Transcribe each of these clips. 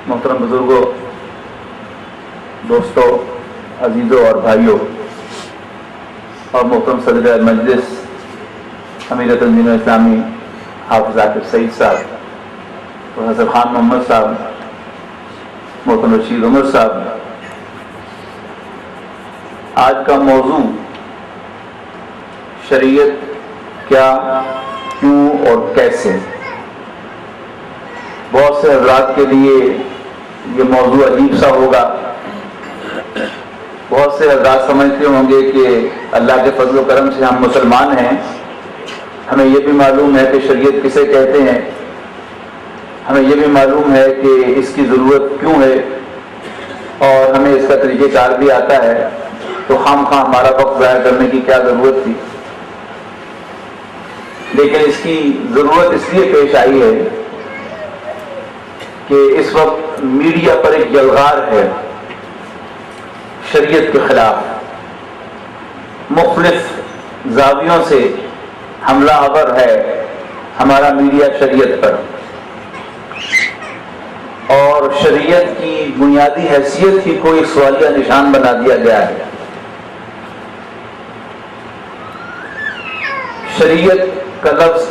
محترم بزرگوں، دوستوں، عزیزوں اور بھائیوں، اور محترم صدر مجلس امیر تنظیم اسلامی حافظ عاقب سعید صاحب، پروفیسر خان محمد صاحب، محترم رشید عمر صاحب، آج کا موضوع شریعت کیا، کیوں اور کیسے۔ بہت سے حضرات کے لیے یہ موضوع عجیب سا ہوگا۔ بہت سے حضرات سمجھتے ہوں گے کہ اللہ کے فضل و کرم سے ہم مسلمان ہیں، ہمیں یہ بھی معلوم ہے کہ شریعت کسے کہتے ہیں، ہمیں یہ بھی معلوم ہے کہ اس کی ضرورت کیوں ہے، اور ہمیں اس کا طریقہ کار بھی آتا ہے، تو خام خواہ ہمارا وقت ضائع کرنے کی کیا ضرورت تھی۔ لیکن اس کی ضرورت اس لیے پیش آئی ہے کہ اس وقت میڈیا پر ایک یلغار ہے شریعت کے خلاف، مختلف زاویوں سے حملہ آور ہے ہمارا میڈیا شریعت پر، اور شریعت کی بنیادی حیثیت ہی کو ایک سوالیہ نشان بنا دیا گیا ہے۔ شریعت کا لفظ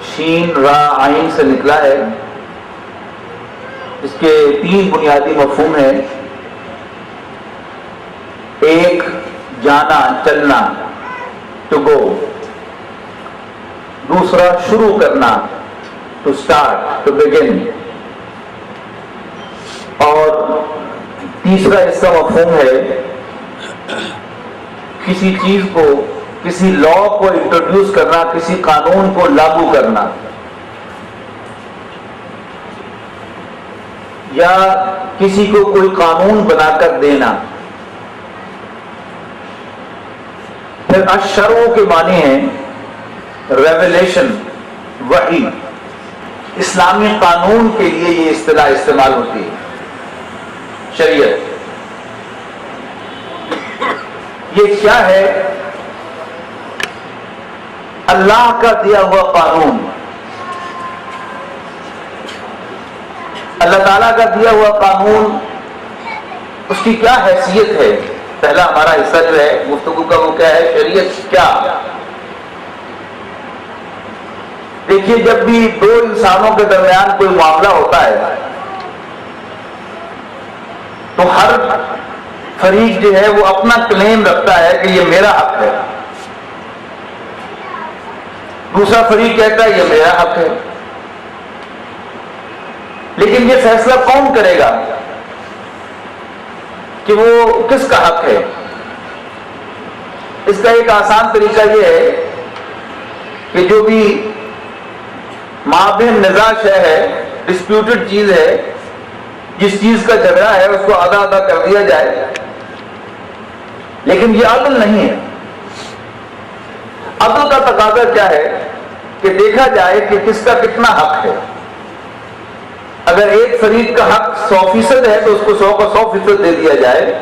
شین را عین سے نکلا ہے، اس کے تین بنیادی مفہوم ہیں۔ ایک، جانا، چلنا، ٹو گو۔ دوسرا، شروع کرنا، ٹو اسٹارٹ، ٹو بگن۔ اور تیسرا اس کا مفہوم ہے کسی چیز کو، کسی لا کو انٹروڈیوس کرنا، کسی قانون کو لاگو کرنا، یا کسی کو کوئی قانون بنا کر دینا۔ پھر الشرع کے معنی ہیں ریویلیشن، وحی۔ اسلامی قانون کے لیے یہ اصطلاح استعمال ہوتی ہے شریعت۔ یہ کیا ہے؟ اللہ کا دیا ہوا قانون، اللہ تعالیٰ کا دیا ہوا قانون، اس کی کیا حیثیت ہے؟ پہلا ہمارا حصہ جو ہے گفتگو کا وہ کیا ہے؟ شریعت کیا۔ دیکھیے، جب بھی دو انسانوں کے درمیان کوئی معاملہ ہوتا ہے تو ہر فریق جو ہے وہ اپنا کلیم رکھتا ہے کہ یہ میرا حق ہے، دوسرا فریق کہتا ہے یہ میرا حق ہے۔ لیکن یہ فیصلہ کون کرے گا کہ وہ کس کا حق ہے؟ اس کا ایک آسان طریقہ یہ ہے کہ جو بھی مابین نزاع شے ہے، ڈسپیوٹڈ چیز ہے، جس چیز کا جھگڑا ہے، اس کو آدھا آدھا کر دیا جائے۔ لیکن یہ عدل نہیں ہے۔ عدل کا تقاضا کیا ہے کہ دیکھا جائے کہ کس کا کتنا حق ہے۔ اگر ایک فریق کا حق 100% ہے تو اس کو 100 کا 100% دے دیا جائے،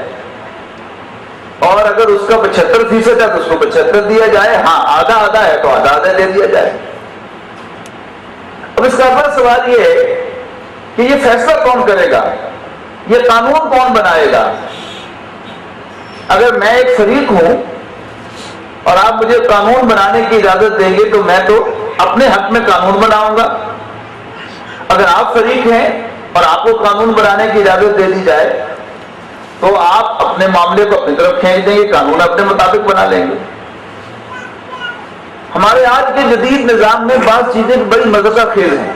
اور اگر اس کا 75% ہے تو اس کو 75 دیا جائے۔ ہاں، آدھا آدھا ہے تو آدھا آدھا دے دیا جائے۔ اب اس کا اصل سوال یہ ہے کہ یہ فیصلہ کون کرے گا، یہ قانون کون بنائے گا؟ اگر میں ایک فریق ہوں اور آپ مجھے قانون بنانے کی اجازت دیں گے تو میں تو اپنے حق میں قانون بناؤں گا۔ اگر آپ فریق ہیں اور آپ کو قانون بنانے کی اجازت دے دی جائے تو آپ اپنے معاملے کو اپنی طرف کھینچ دیں گے، قانون اپنے مطابق بنا لیں گے۔ ہمارے آج کے جدید نظام میں بعض چیزیں بڑی مزہ خیز ہیں۔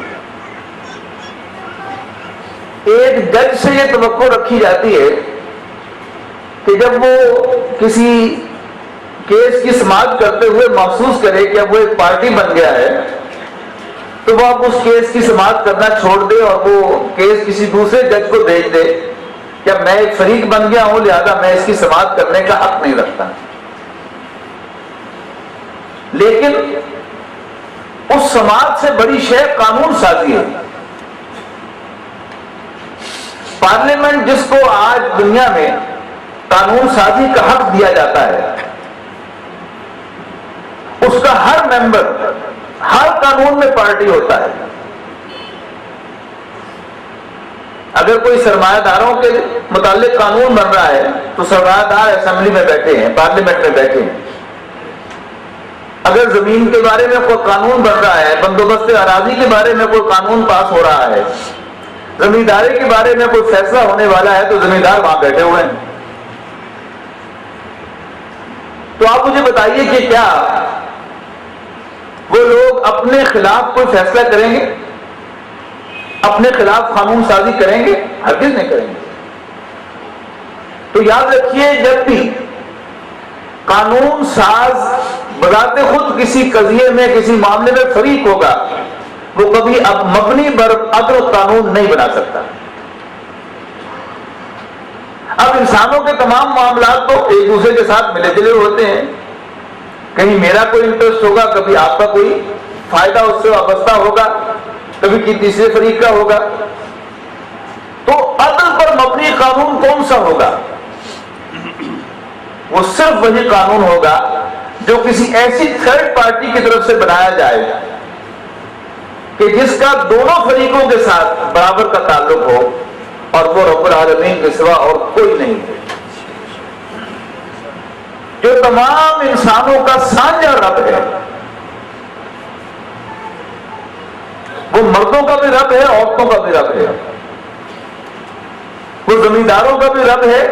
ایک جج سے یہ توقع رکھی جاتی ہے کہ جب وہ کسی کیس کی سماعت کرتے ہوئے محسوس کرے کہ اب وہ ایک پارٹی بن گیا ہے تو وہ اب اس کیس کی سماعت کرنا چھوڑ دے اور وہ کیس کسی دوسرے جج کو بھیج دے کہ اب میں ایک فریق بن گیا ہوں، لہذا میں اس کی سماعت کرنے کا حق نہیں رکھتا۔ لیکن اس سماعت سے بڑی شے قانون سازی ہے۔ پارلیمنٹ جس کو آج دنیا میں قانون سازی کا حق دیا جاتا ہے، اس کا ہر ممبر ہر قانون میں پارٹی ہوتا ہے۔ اگر کوئی سرمایہ داروں کے متعلق قانون بن رہا ہے تو سرمایہ دار اسمبلی میں بیٹھے ہیں، پارلیمنٹ میں بیٹھے ہیں۔ اگر زمین کے بارے میں کوئی قانون بن رہا ہے، بندوبست اراضی کے بارے میں کوئی قانون پاس ہو رہا ہے، زمینداری کے بارے میں کوئی فیصلہ ہونے والا ہے، تو زمیندار وہاں بیٹھے ہوئے ہیں۔ تو آپ مجھے بتائیے کہ کیا وہ لوگ اپنے خلاف کوئی فیصلہ کریں گے، اپنے خلاف قانون سازی کریں گے؟ ہرگز نہیں کریں گے۔ تو یاد رکھیے، جب بھی قانون ساز بذات خود کسی قضیے میں، کسی معاملے میں فریق ہوگا، وہ کبھی اب مبنی بر عدل و قانون نہیں بنا سکتا۔ اب انسانوں کے تمام معاملات تو ایک دوسرے کے ساتھ ملے جلے ہوتے ہیں، کہیں میرا کوئی انٹرسٹ ہوگا، کبھی آپ کا کوئی فائدہ اس سے وابستہ ہوگا، کبھی کی تیسرے فریق کا ہوگا۔ تو عدل پر مبنی قانون کون سا ہوگا؟ وہ صرف وہی قانون ہوگا جو کسی ایسی تھرڈ پارٹی کی طرف سے بنایا جائے کہ جس کا دونوں فریقوں کے ساتھ برابر کا تعلق ہو، اور وہ رب العالمین کے سوا اور کوئی نہیں ہے، جو تمام انسانوں کا سانجھا رب ہے۔ وہ مردوں کا بھی رب ہے، عورتوں کا بھی رب ہے، وہ زمینداروں کا بھی رب ہے،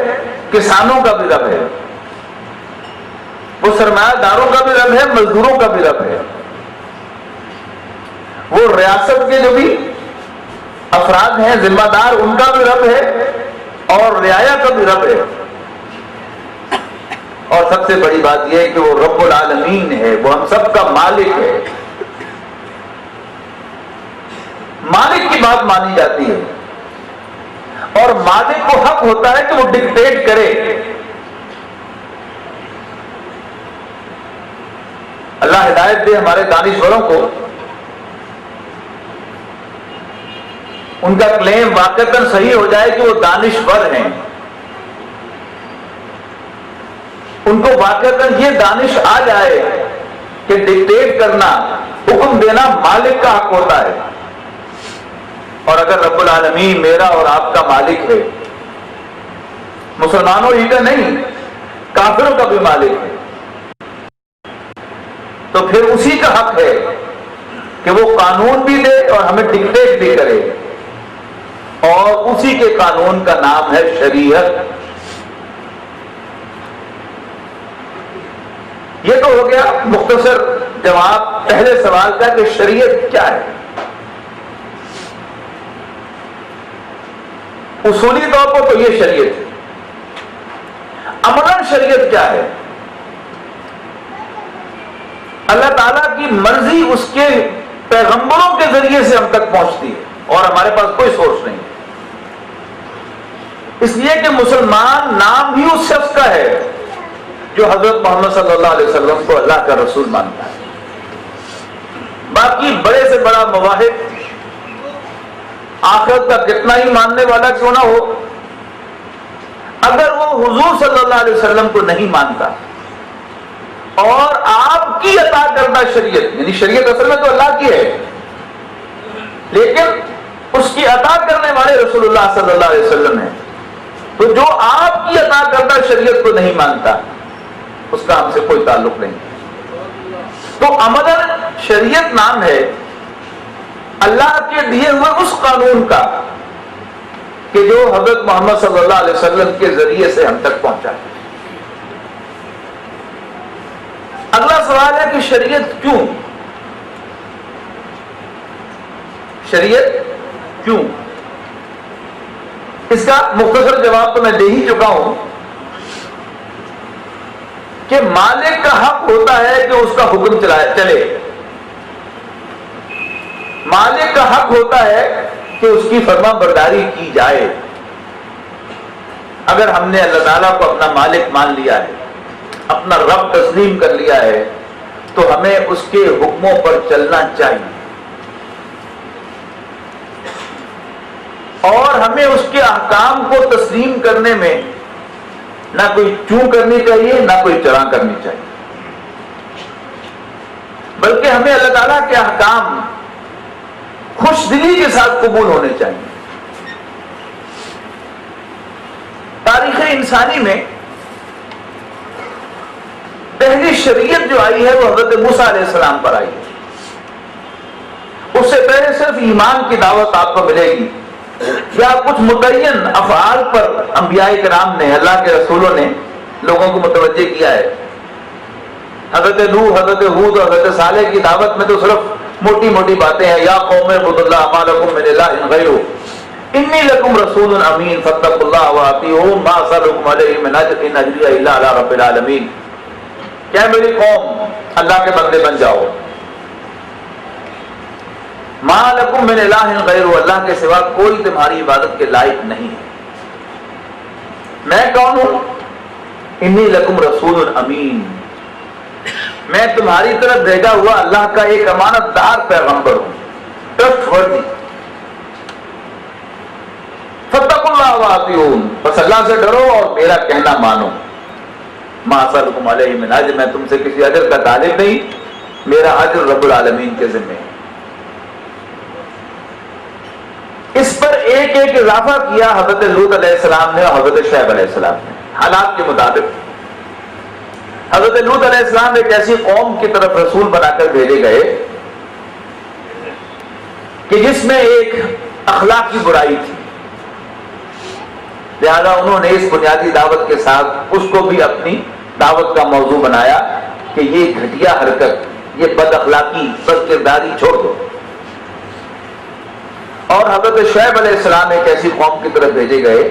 کسانوں کا بھی رب ہے، وہ سرمایہ داروں کا بھی رب ہے، مزدوروں کا بھی رب ہے، وہ ریاست کے جو بھی افراد ہیں، ذمہ دار، ان کا بھی رب ہے، اور رعایا کا بھی رب ہے۔ اور سب سے بڑی بات یہ ہے کہ وہ رب العالمین ہے، وہ ہم سب کا مالک ہے۔ مالک کی بات مانی جاتی ہے، اور مالک کو حق ہوتا ہے کہ وہ ڈکٹیٹ کرے۔ اللہ ہدایت دے ہمارے دانشوروں کو، ان کا کلیم واقعتاً صحیح ہو جائے کہ وہ دانشور ہیں، ان کو واقعتاً یہ دانش آ جائے کہ ڈکٹیٹ کرنا، حکم دینا مالک کا حق ہوتا ہے۔ اور اگر رب العالمین میرا اور آپ کا مالک ہے، مسلمانوں ہی کا نہیں، کافروں کا بھی مالک ہے، تو پھر اسی کا حق ہے کہ وہ قانون بھی دے اور ہمیں ڈکٹیٹ بھی کرے، اور اسی کے قانون کا نام ہے شریعت۔ یہ تو ہو گیا مختصر جواب پہلے سوال کا کہ شریعت کیا ہے۔ اصولی طور پر تو یہ شریعت ہے۔ عملاً شریعت کیا ہے؟ اللہ تعالیٰ کی مرضی اس کے پیغمبروں کے ذریعے سے ہم تک پہنچتی ہے، اور ہمارے پاس کوئی سورس نہیں ہے۔ اس لیے کہ مسلمان نام ہی اس شخص کا ہے جو حضرت محمد صلی اللہ علیہ وسلم کو اللہ کا رسول مانتا ہے۔ باقی بڑے سے بڑا مواحد، آخرت کا کتنا ہی ماننے والا کیوں نہ ہو، اگر وہ حضور صلی اللہ علیہ وسلم کو نہیں مانتا، اور آپ کی عطا کردہ شریعت، یعنی شریعت اصل میں تو اللہ کی ہے، لیکن اس کی عطا کرنے والے رسول اللہ صلی اللہ علیہ وسلم ہیں، تو جو آپ کی عطا کردہ شریعت کو نہیں مانتا، اس کا ہم سے کوئی تعلق نہیں۔ تو عملاً شریعت نام ہے اللہ کے دیے ہوئے اس قانون کا کہ جو حضرت محمد صلی اللہ علیہ وسلم کے ذریعے سے ہم تک پہنچا ہے۔ اگلا سوال ہے کہ شریعت کیوں؟ شریعت کیوں؟ اس کا مختصر جواب تو میں دے ہی چکا ہوں کہ مالک کا حق ہوتا ہے کہ اس کا حکم چلے، مالک کا حق ہوتا ہے کہ اس کی فرما برداری کی جائے۔ اگر ہم نے اللہ تعالیٰ کو اپنا مالک مان لیا ہے، اپنا رب تسلیم کر لیا ہے، تو ہمیں اس کے حکموں پر چلنا چاہیے، اور ہمیں اس کے احکام کو تسلیم کرنے میں نہ کوئی چوں کرنی چاہیے، نہ کوئی چرا کرنی چاہیے، بلکہ ہمیں اللہ تعالیٰ کے احکام خوش دلی کے ساتھ قبول ہونے چاہیے۔ انسانی میں پہلی شریعت جو آئی ہے وہ حضرت موسیٰ علیہ السلام پر آئی ہے. اس سے پہلے صرف ایمان کی دعوت آپ کو ملے گی یا کچھ متعین افعال پر انبیاء کرام نے، اللہ کے رسولوں نے لوگوں کو متوجہ کیا ہے. حضرت نوح، حضرت ہود اور حضرت صالح کی دعوت میں تو صرف موٹی موٹی باتیں ہیں. یا قوم اعبدوا اللہ ما لکم من الہ غیرہ انی لکم رسول امین فاتقوا اللہ واطیعون ما اسألکم علیہ من اجر ان اجریہ الا علی رب العالمین. کیا میری قوم اللہ کے بندے بن جاؤ. ما لکم من الہ غیرہ، اللہ کے سوا کوئی تمہاری عبادت کے لائق نہیں ہے. میں کون ہوں؟ انی لکم رسول امین، میں تمہاری طرف بھیجا ہوا اللہ کا ایک امانت دار پیغمبر ہوں، ٹرسٹ وردی. فاتقوا اللہ واطیعون، بس اللہ سے ڈرو اور میرا کہنا مانو. ما اسألکم علیہ من اجر، میں تم سے کسی اجر کا طالب نہیں، میرا اجر رب العالمین کے ذمہ ہے. اس پر ایک ایک اضافہ کیا حضرت لوط علیہ السلام نے اور حضرت شعیب علیہ السلام نے حالات کے مطابق. حضرت لوط علیہ السلام ایک ایسی قوم کی طرف رسول بنا کر بھیجے گئے کہ جس میں ایک اخلاق کی برائی تھی، لہذا انہوں نے اس بنیادی دعوت کے ساتھ اس کو بھی اپنی دعوت کا موضوع بنایا کہ یہ گھٹیا حرکت، یہ بد اخلاقی، بد کرداری چھوڑ دو. اور حضرت شعیب علیہ السلام ایک ایسی قوم کی طرف بھیجے گئے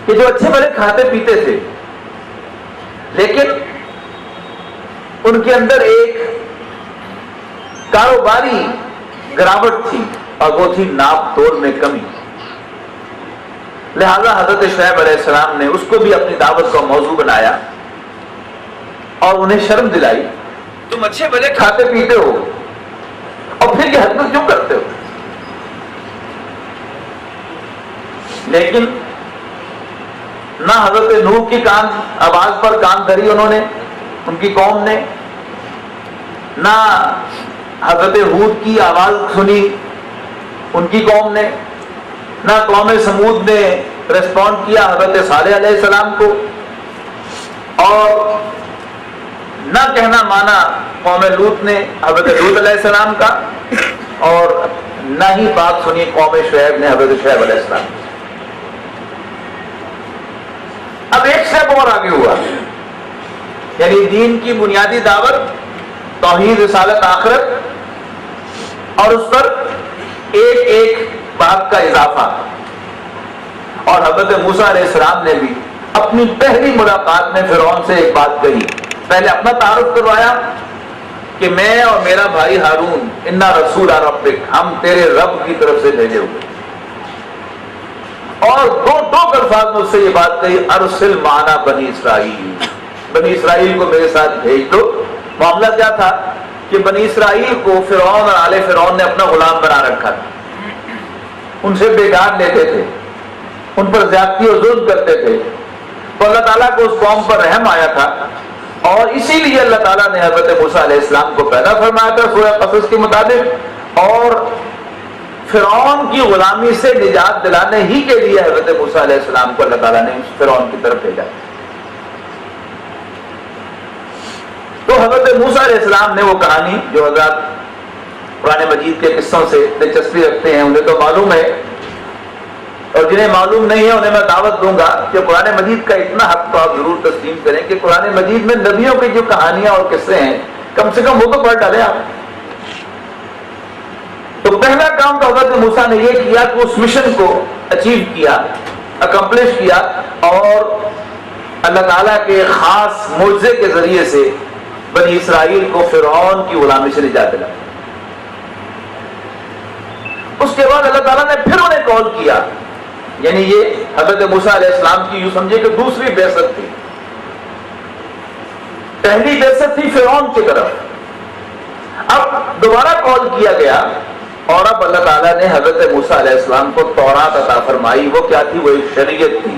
کہ جو اچھے بھلے کھاتے پیتے تھے، لیکن ان کے اندر ایک کاروباری گراوٹ تھی اور وہ تھی ناپ تول میں کمی. لہذا حضرت شعیب علیہ السلام نے اس کو بھی اپنی دعوت کا موضوع بنایا اور انہیں شرم دلائی. تم اچھے بھلے کھاتے پیتے ہو اور پھر یہ حرکت کیوں کرتے ہو؟ لیکن نہ حضرت نوح کی آواز پر کان دھری انہوں نے، ان کی قوم نے، نہ حضرت ہود کی آواز سنی ان کی قوم نے، نہ قوم سمود نے ریسپونڈ کیا حضرت صالح علیہ السلام کو، اور نہ کہنا مانا قوم لوط نے حضرت لوط علیہ السلام کا، اور نہ ہی بات سنی قوم شعیب نے حضرت شعیب علیہ السلام. اب ایک سٹیپ اور آگے ہوا، یعنی دین کی بنیادی دعوت، توحید، رسالت، آخرت، اور اس پر ایک ایک بات کا اضافہ. اور حضرت موسیٰ علیہ السلام نے بھی اپنی پہلی ملاقات میں فرعون سے ایک بات کہی. پہلے اپنا تعارف کروایا کہ میں اور میرا بھائی ہارون انا رسول ربک، ہم تیرے رب کی طرف سے بھیجے ہوئے. اور دو الفاظ میں اس سے یہ بات کہی، ارسل معنا بنی اسرائیل، بنی اسرائیل کو میرے ساتھ بھیج دو. معاملہ کیا تھا کہ بنی اسرائیل کو فرعون اور آل فرعون نے اپنا غلام بنا رکھا تھا، ان سے بیگار لیتے تھے، ان پر زیادتی اور ظلم کرتے تھے. تو اللہ تعالیٰ کو اس قوم پر رحم آیا تھا، اور اسی لیے اللہ تعالیٰ نے حضرت موسیٰ علیہ السلام کو پیدا فرمایا تھا سورہ قصص کے مطابق، اور فرعون کی غلامی سے نجات دلانے ہی کے لیے حضرت موسیٰ علیہ السلام کو اللہ تعالیٰ نے فرعون کی طرف بھیجا. تو حضرت موسیٰ علیہ السلام نے وہ کہانی جو حضرات قرآن مجید کے قصوں سے دلچسپی رکھتے ہیں انہیں تو معلوم ہے، اور جنہیں معلوم نہیں ہے انہیں میں دعوت دوں گا کہ قرآن مجید کا اتنا حق تو آپ ضرور تسلیم کریں کہ قرآن مجید میں نبیوں کی جو کہانیاں اور قصے ہیں کم سے کم وہ تو پڑھ ڈالیں آپ. تو پہلا کام تو حضرت موسیٰ نے یہ کیا کہ اس مشن کو اچیو کیا، اکمپلش کیا، اور اللہ تعالیٰ کے خاص معجزے کے ذریعے سے بنی اسرائیل کو فرعون کی غلامی سے نجات دلائی. اس کے بعد اللہ تعالیٰ نے پھر انہیں کال کیا، یعنی یہ حضرت موسیٰ علیہ السلام کی یوں سمجھے کہ دوسری بعثت تھی. پہلی بعثت تھی فرعون کی طرف، اب دوبارہ کال کیا گیا، اور اب اللہ تعالیٰ نے حضرت موسیٰ علیہ السلام کو تورات عطا فرمائی. وہ کیا تھی؟ وہ ایک شریعت تھی،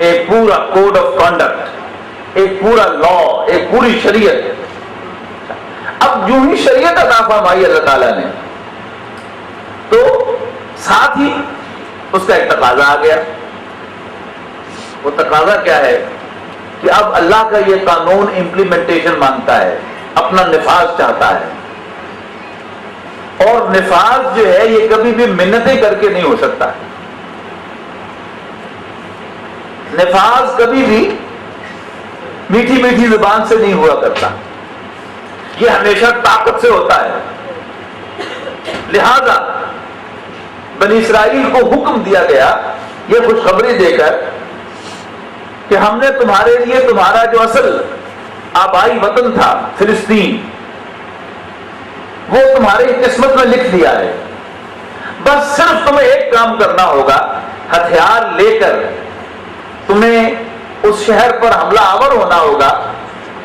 ایک پورا کوڈ آف کانڈکٹ، ایک پورا لا، ایک پوری شریعت. اب جو ہی شریعت عطا فرمائی اللہ تعالیٰ نے تو ساتھ ہی اس کا ایک تقاضا آ گیا وہ تقاضا کیا ہے کہ اب اللہ کا یہ قانون امپلیمنٹیشن مانگتا ہے، اپنا نفاذ چاہتا ہے، اور نفاذ جو ہے یہ کبھی بھی منتیں کر کے نہیں ہو سکتا، نفاذ کبھی بھی میٹھی میٹھی زبان سے نہیں ہوا کرتا، یہ ہمیشہ طاقت سے ہوتا ہے۔ لہذا بنی اسرائیل کو حکم دیا گیا یہ خوشخبری دے کر کہ ہم نے تمہارے لیے تمہارا جو اصل آبائی وطن تھا فلسطین، وہ تمہاری قسمت میں لکھ دیا ہے، بس صرف تمہیں ایک کام کرنا ہوگا، ہتھیار لے کر تمہیں اس شہر پر حملہ آور ہونا ہوگا،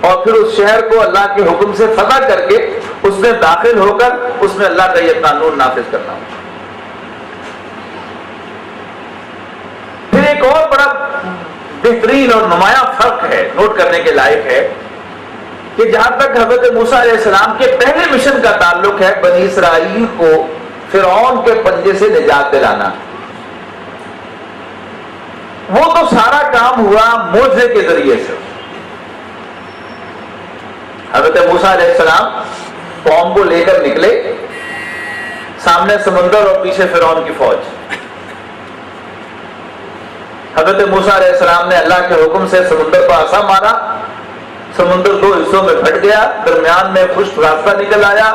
اور پھر اس شہر کو اللہ کے حکم سے فتح کر کے اس میں داخل ہو کر اس میں اللہ کا یہ قانون نافذ کرنا ہوگا۔ پھر ایک اور بڑا بہترین اور نمایاں فرق ہے، نوٹ کرنے کے لائق ہے، کہ جہاں تک حضرت موسیٰ علیہ السلام کے پہلے مشن کا تعلق ہے، بنی اسرائیل کو فرعون کے پنجے سے نجات دلانا، وہ تو سارا کام ہوا معجزے کے ذریعے سے۔ حضرت موسیٰ علیہ السلام قوم کو لے کر نکلے، سامنے سمندر اور پیچھے فرعون کی فوج۔ حضرت موسیٰ علیہ السلام نے اللہ کے حکم سے سمندر پر عصا مارا، سمندر دو حصوں میں پھٹ گیا، درمیان میں خشک راستہ نکل آیا۔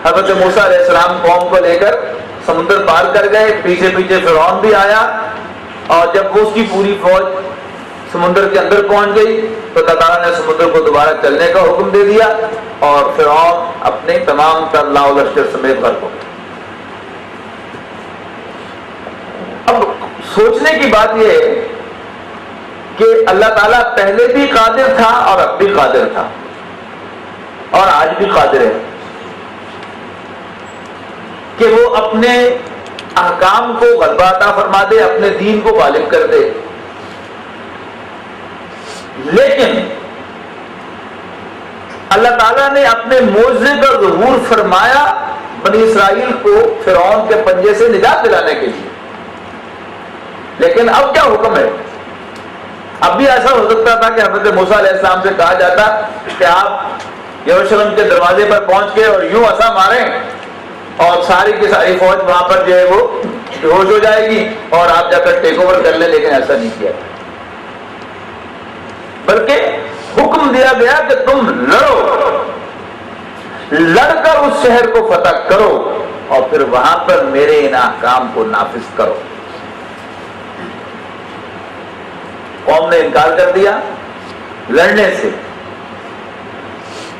حضرت موسیٰ علیہ السلام قوم کو لے کر سمندر پار کر گئے، پیچھے پیچھے فرعون بھی آیا، اور جب اس کی پوری فوج سمندر کے اندر پہنچ گئی تو اللہ تعالیٰ نے سمندر کو دوبارہ چلنے کا حکم دے دیا، اور فرعون اپنے تمام تر لاؤ لشکر سمیت غرق ہو گیا۔ اب سوچنے کی بات یہ ہے کہ اللہ تعالیٰ پہلے بھی قادر تھا اور اب بھی قادر تھا، اور آج بھی قادر ہے کہ وہ اپنے احکام کو غلبہ عطا فرما دے، اپنے دین کو غالب کر دے۔ لیکن اللہ تعالیٰ نے اپنے معجزے کا ظہور فرمایا بنی اسرائیل کو فرعون کے پنجے سے نجات دلانے کے لیے، لیکن اب کیا حکم ہے؟ اب بھی ایسا ہو سکتا تھا کہ حضرت موسیٰ علیہ السلام سے کہا جاتا کہ آپ یروشلم کے دروازے پر پہنچ کے اور یوں عصا ماریں اور ساری کی ساری فوج وہاں پر جو ہے وہ بے ہوش ہو جائے گی اور آپ جا کر ٹیک اوور کر لیں، لیکن ایسا نہیں کیا، بلکہ حکم دیا گیا کہ تم لڑو، لڑ کر اس شہر کو فتح کرو اور پھر وہاں پر میرے ان احکام کو نافذ کرو۔ قوم نے انکار کر دیا لڑنے سے۔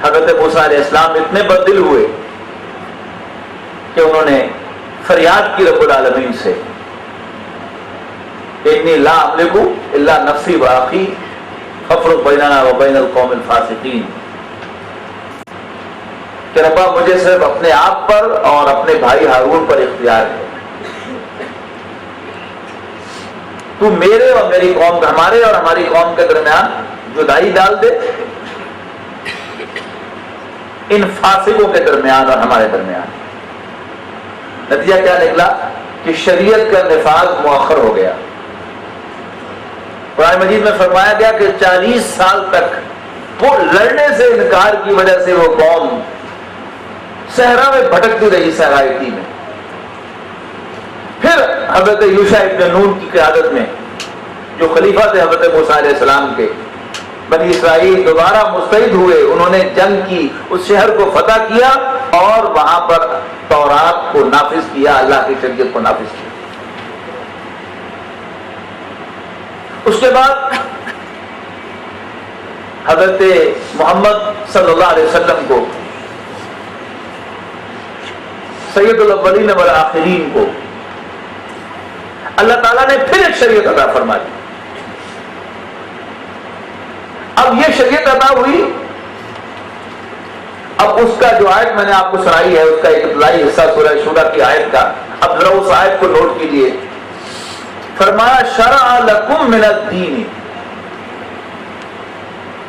حضرت موسیٰ علیہ السلام اتنے بددل ہوئے کہ انہوں نے فریاد کی رب العالمین سے، انی لا املک الا نفسی و اخی فافرق بیننا و بین القوم الفاسقین، کہ ربا مجھے صرف اپنے آپ پر اور اپنے بھائی ہارون پر اختیار ہے، تو میرے اور میری قوم، ہمارے اور ہماری قوم کے درمیان جدائی ڈال دے، ان فاسقوں کے درمیان اور ہمارے درمیان۔ نتیجہ کیا نکلا کہ شریعت کا نفاذ مؤخر ہو گیا۔ قرآن مجید میں فرمایا گیا کہ 40 سال تک وہ لڑنے سے انکار کی وجہ سے وہ قوم صحرا میں بھٹکتی رہی، صحرائیتی میں۔ پھر حضرت یوشع ابن نون کی قیادت میں، جو خلیفہ تھے حضرت موسیٰ علیہ السلام کے، بنی اسرائیل دوبارہ مستعد ہوئے، انہوں نے جنگ کی، اس شہر کو فتح کیا اور وہاں پر تورات کو نافذ کیا، اللہ کی شریعت کو نافذ کیا۔ اس کے بعد حضرت محمد صلی اللہ علیہ وسلم کو، سید الاولین والآخرین کو اللہ تعالیٰ نے پھر ایک شریعت عطا فرما دی۔ اب یہ شریعت عطا ہوئی، اب اس کا جو آیت میں نے آپ کو سنائی ہے، اس کا ایک ابتدائی حصہ سورہ شورى کی آیت کا، اب ذرا اس آیت کو نوٹ کیجئے۔ فرمایا شرع لکم من الدین،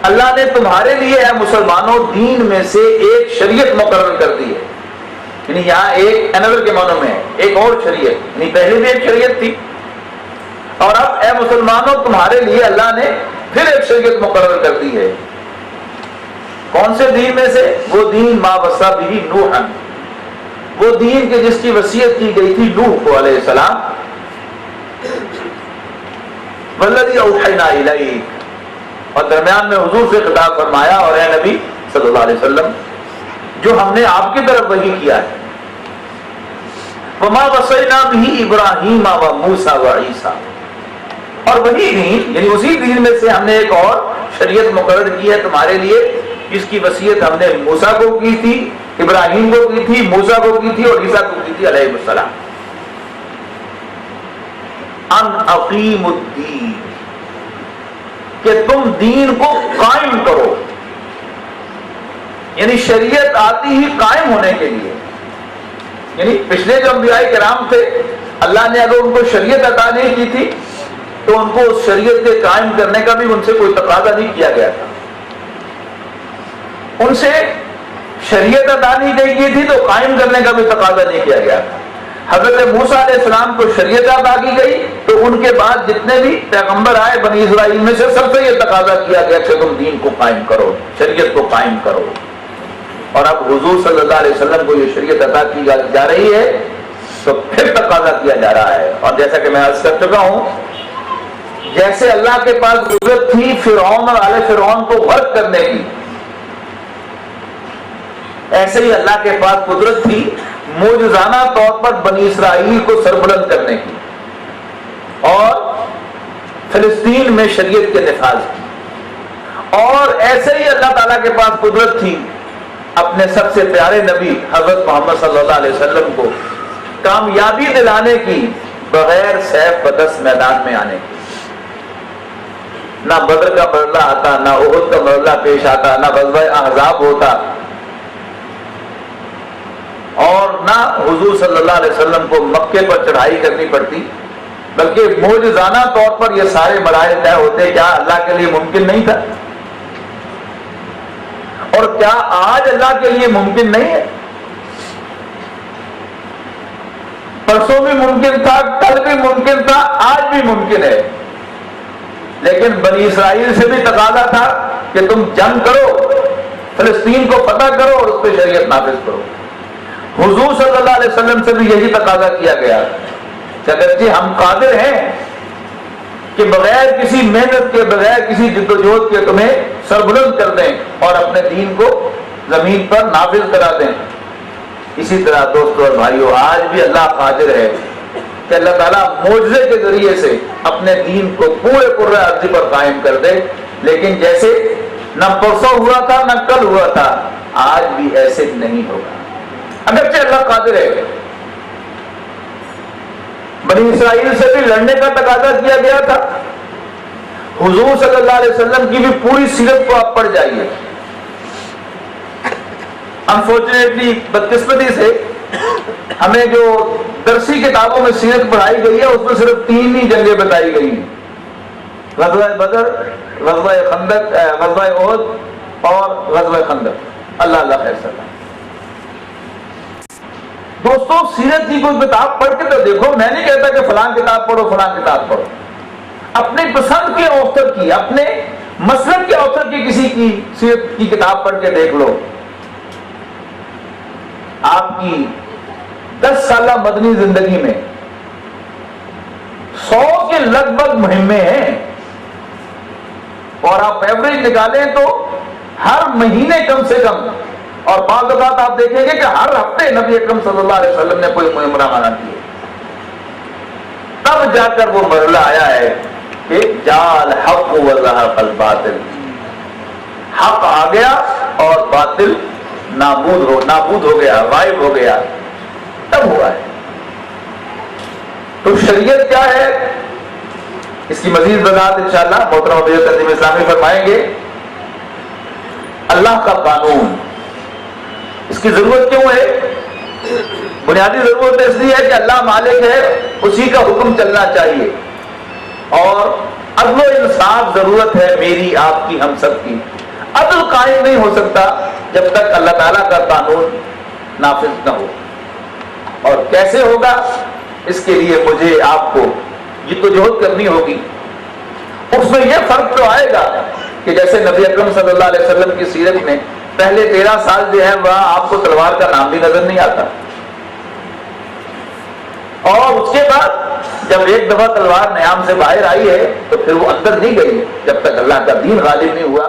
اللہ نے تمہارے لیے اے مسلمانوں دین میں سے ایک شریعت مقرر کر دی ہے، یعنی یہاں ایک انذر کے معنوں میں ہے، ایک اور شریعت، یعنی پہلے بھی ایک شریعت تھی، اور اب اے مسلمانوں تمہارے لیے اللہ نے پھر ایک شریعت مقرر کر دی ہے. کون سے دین میں سے؟ وہ دین ما وصى به نوحا، وہ دین کے جس کی وصیت کی گئی تھی نوح کو علیہ السلام. والذی اوحینا الیک، اور درمیان میں حضور سے خطاب فرمایا اور اے نبی صلی اللہ علیہ وسلم جو ہم نے آپ کی طرف وحی کیا ہے. وما وصینا به ابراہیم وموسیٰ وعیسیٰ، اور وہی دین یعنی اسی دین میں سے ہم نے ایک اور شریعت مقرر کی ہے تمہارے لیے، جس کی وصیت ہم نے موسیٰ کو کی تھی، ابراہیم کو کی تھی، موسیٰ کو کی تھی اور عیسیٰ کو کی تھی علیہ السلام. ان اقیموا الدین، کہ تم دین کو قائم کرو، یعنی شریعت آتی ہی قائم ہونے کے لیے. یعنی پچھلے جو انبیاء کرام تھے اللہ نے اگر ان کو شریعت عطا نہیں کی تھی تو ان کو اس شریعت کے قائم کرنے کا بھی ان سے کوئی تقاضا نہیں کیا گیا تھا. ان سے شریعت عطا نہیں کی تھی تو قائم کرنے کا بھی تقاضا نہیں کیا گیا تھا. حضرت موسیٰ علیہ السلام کو شریعت عطا کی گئی تو ان کے بعد جتنے بھی پیغمبر آئے بنی اسرائیل میں سے سب سے یہ تقاضا کیا گیا کہ تم دین کو قائم کرو، شریعت کو قائم کرو. اور اب حضور صلی اللہ علیہ وسلم کو یہ شریعت عطا کی جا رہی ہے تو پھر تقاضا کیا جا رہا ہے. اور جیسا کہ میں عرض کر چکا ہوں، جیسے اللہ کے پاس قدرت تھی فرعون اور آل فرعون کو غرق کرنے کی، ایسے ہی اللہ کے پاس قدرت تھی معجزانہ طور پر بنی اسرائیل کو سربلند کرنے کی اور فلسطین میں شریعت کے نفاذ کی. اور ایسے ہی اللہ تعالیٰ کے پاس قدرت تھی اپنے سب سے پیارے نبی حضرت محمد صلی اللہ علیہ وسلم کو کامیابی دلانے کی بغیر سیف بدست میدان میں آنے کی. نہ بدر کا مرحلہ آتا، نہ احد کا مرحلہ پیش آتا، نہ غزوہ احزاب ہوتا، اور نہ حضور صلی اللہ علیہ وسلم کو مکے پر چڑھائی کرنی پڑتی، بلکہ معجزانہ طور پر یہ سارے مراحل طے ہوتے. کیا اللہ کے لیے ممکن نہیں تھا؟ اور کیا آج اللہ کے لیے ممکن نہیں ہے؟ پرسوں بھی ممکن تھا، کل بھی ممکن تھا، آج بھی ممکن ہے. لیکن بنی اسرائیل سے بھی تقاضا تھا کہ تم جنگ کرو، فلسطین کو فتح کرو اور اس پہ شریعت نافذ کرو. حضور صلی اللہ علیہ وسلم سے بھی یہی تقاضا کیا گیا کہ اگرچہ ہم قادر ہیں کہ بغیر کسی محنت کے، بغیر کسی جدوجہد کے تمہیں سربلند کر دیں اور اپنے دین کو زمین پر نافذ کرا دیں. اسی طرح دوستو اور بھائیو، آج بھی اللہ قادر ہے کہ اللہ تعالیٰ معجزے کے ذریعے سے اپنے دین کو پورے قرۂ ارضی پر قائم کر دے. لیکن جیسے نہ پرسوں ہوا تھا نہ کل ہوا تھا، آج بھی ایسے نہیں ہوگا، اگرچہ اللہ قادر ہے. بنی اسرائیل سے بھی لڑنے کا تقاضا کیا گیا تھا. حضور صلی اللہ علیہ وسلم کی بھی پوری سیرت کو آپ پڑھ جائیے. انفارچونیٹلی، بدقسمتی سے ہمیں جو درسی کتابوں میں سیرت پڑھائی گئی ہے اس میں صرف 3 ہی جنگیں بتائی گئی ہیں: غزوہ بدر، غزوہ خندق، غزوہ احد اور غزوہ خندق. اللہ خیر سلام. دوستو، سیرت کی کوئی کتاب پڑھ کے تو دیکھو. میں نہیں کہتا کہ فلاں کتاب پڑھو، فلاں کتاب پڑھو. اپنے پسند کے آتھر کی، اپنے مسلک کے آتھر کی کسی کی سیرت کی کتاب پڑھ کے دیکھ لو. آپ کی 10 سالہ مدنی زندگی میں 100 کے لگ بھگ مہمیں ہیں، اور آپ ایوریج نکالیں تو ہر مہینے کم سے کم، اور بعض اوقات آپ دیکھیں گے کہ ہر ہفتے نبی اکرم صلی اللہ علیہ وسلم نے کوئی مہم روانہ کی ہے. تب جا کر وہ مرحلہ آیا ہے کہ جال حق وزہق الباطل، حق آ گیا اور باطل نابود ہو گیا، غائب ہو گیا. تب ہوا ہے. تو شریعت کیا ہے، اس کی مزید وضاحت انشاءاللہ محترم وزیر تنظیم اسلامی فرمائیں گے. اللہ کا قانون، اس کی ضرورت کیوں ہے؟ بنیادی ضرورت اس لیے ہے کہ اللہ مالک ہے، اسی کا حکم چلنا چاہیے. اور عدل و انصاف ضرورت ہے میری، آپ کی، ہم سب کی. عدل قائم نہیں ہو سکتا جب تک اللہ تعالیٰ کا قانون نافذ نہ ہو. اور کیسے ہوگا؟ اس کے لیے مجھے آپ کو جدوجہد کرنی ہوگی، اس میں یہ فرق تو آئے گا کہ جیسے نبی اکرم صلی اللہ علیہ وسلم کی سیرت میں پہلے 13 سال جو ہے وہاں آپ کو تلوار کا نام بھی نظر نہیں آتا، اور اس کے بعد جب ایک دفعہ تلوار نیام سے باہر آئی ہے تو پھر وہ اندر نہیں گئی جب تک اللہ کا دین غالب نہیں ہوا۔